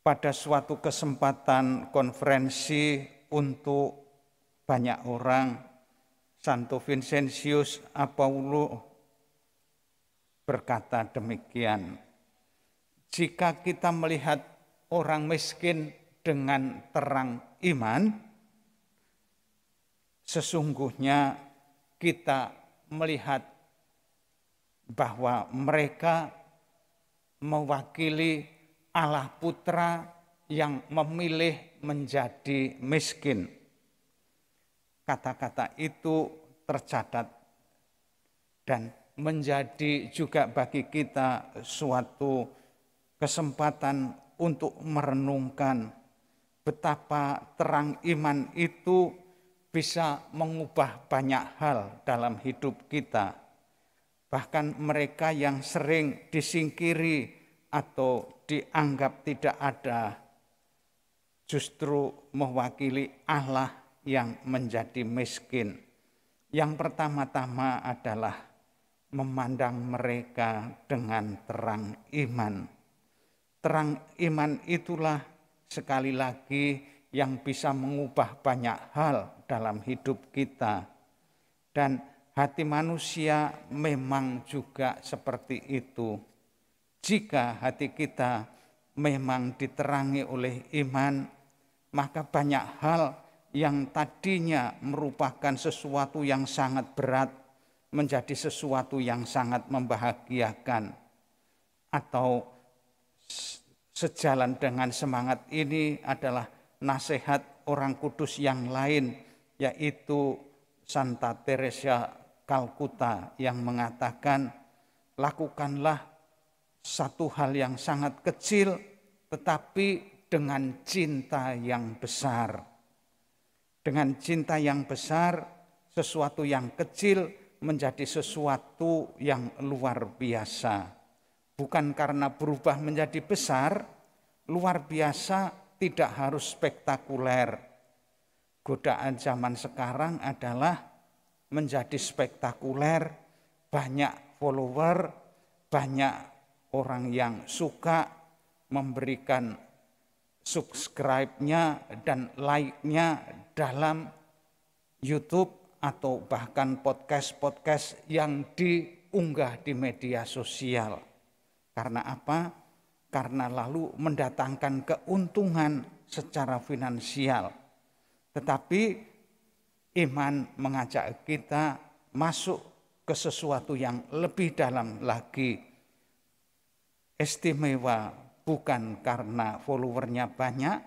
pada suatu kesempatan konferensi untuk banyak orang, Santo Vincentius Apaulo berkata demikian, jika kita melihat orang miskin dengan terang iman, sesungguhnya kita melihat bahwa mereka mewakili Allah Putra yang memilih menjadi miskin. Kata-kata itu tercatat dan menjadi juga bagi kita suatu kesempatan untuk merenungkan betapa terang iman itu bisa mengubah banyak hal dalam hidup kita. Bahkan mereka yang sering disingkiri atau dianggap tidak ada, justru mewakili Allah yang menjadi miskin. Yang pertama-tama adalah memandang mereka dengan terang iman. Terang iman itulah sekali lagi yang bisa mengubah banyak hal dalam hidup kita. Dan hati manusia memang juga seperti itu. Jika hati kita memang diterangi oleh iman, maka banyak hal yang tadinya merupakan sesuatu yang sangat berat menjadi sesuatu yang sangat membahagiakan. Atau sejalan dengan semangat ini adalah nasihat orang kudus yang lain, yaitu Santa Teresa Kalkuta yang mengatakan, lakukanlah satu hal yang sangat kecil tetapi dengan cinta yang besar. Dengan cinta yang besar, sesuatu yang kecil menjadi sesuatu yang luar biasa. Bukan karena berubah menjadi besar, luar biasa tidak harus spektakuler. Godaan zaman sekarang adalah menjadi spektakuler, banyak follower, banyak orang yang suka memberikan subscribe-nya dan like-nya dalam YouTube atau bahkan podcast-podcast yang diunggah di media sosial. Karena apa? Karena lalu mendatangkan keuntungan secara finansial. Tetapi iman mengajak kita masuk ke sesuatu yang lebih dalam lagi. Istimewa bukan karena followernya banyak,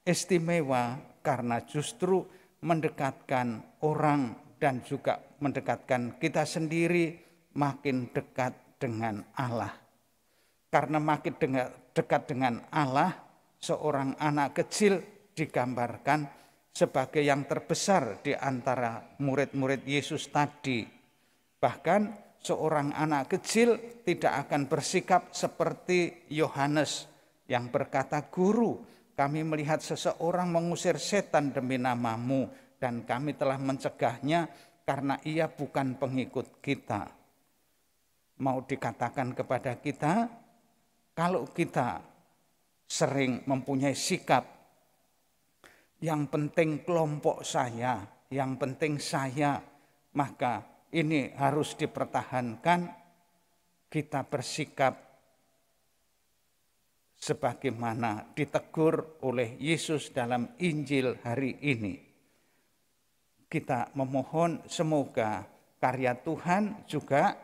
istimewa karena justru mendekatkan orang dan juga mendekatkan kita sendiri makin dekat dengan Allah. Karena makin dekat dengan Allah, seorang anak kecil digambarkan sebagai yang terbesar di antara murid-murid Yesus tadi. Bahkan seorang anak kecil tidak akan bersikap seperti Yohanes yang berkata, "Guru, kami melihat seseorang mengusir setan demi namamu dan kami telah mencegahnya karena ia bukan pengikut kita." Mau dikatakan kepada kita, kalau kita sering mempunyai sikap yang penting kelompok saya, yang penting saya, maka ini harus dipertahankan. Kita bersikap sebagaimana ditegur oleh Yesus dalam Injil hari ini. Kita memohon semoga karya Tuhan juga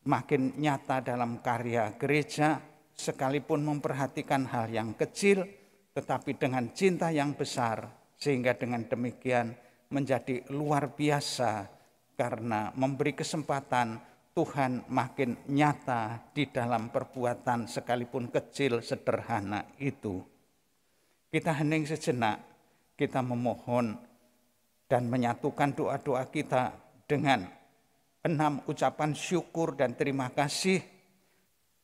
makin nyata dalam karya gereja, sekalipun memperhatikan hal yang kecil, tetapi dengan cinta yang besar, sehingga dengan demikian menjadi luar biasa karena memberi kesempatan Tuhan makin nyata di dalam perbuatan sekalipun kecil sederhana itu. Kita hening sejenak, kita memohon dan menyatukan doa-doa kita dengan 6 ucapan syukur dan terima kasih,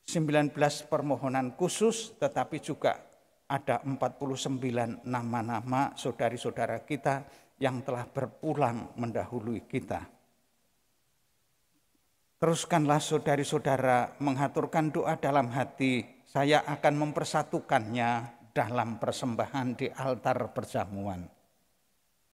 19 permohonan khusus, tetapi juga ada 49 nama-nama saudari-saudara kita yang telah berpulang mendahului kita. Teruskanlah saudari-saudara mengaturkan doa dalam hati saya akan mempersatukannya dalam persembahan di altar perjamuan.